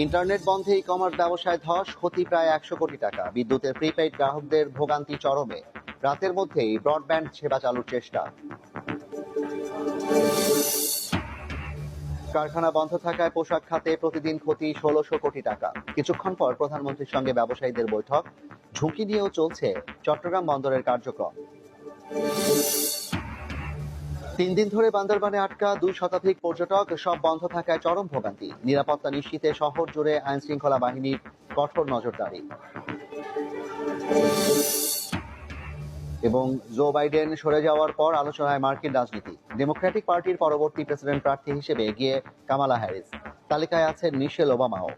Internet বন্ধে e commerce ব্যবসায় ধস, ক্ষতি প্রায় 100 কোটি টাকা। বিদ্যুতের প্রিপেইড গ্রাহকদের ভোগান্তি চরমে। রাতের মধ্যেই ব্রডব্যান্ড সেবা চালুর চেষ্টা। কারখানা বন্ধ থাকায় পোশাক খাতে প্রতিদিন ক্ষতি 1600 কোটি টাকা। কিছুক্ষণ পর প্রধানমন্ত্রীর সঙ্গে ব্যবসায়ীদের বৈঠক। ঝুঁকি নিয়েও চলছে চট্টগ্রাম বন্দরের কার্যক্রম। 3 দিন ধরে বান্দরবানে আটকা 2 শতাধিক পর্যটক, সব বন্ধ থাকায় চরম ভোগান্তি। নিরাপত্তা নিশ্চিতে শহর জুড়ে আইন শৃঙ্খলা বাহিনীর কঠোর নজরদারি। এবং জো বাইডেন সরে যাওয়ার পর আলোচনায় মার্কিন রাজনীতি। ডেমোক্রেটিক পার্টির পরবর্তী প্রেসিডেন্ট প্রার্থী হিসেবে এগিয়ে কামালা হ্যারিস। তালিকায় আছেন মিশেল ওবামাও।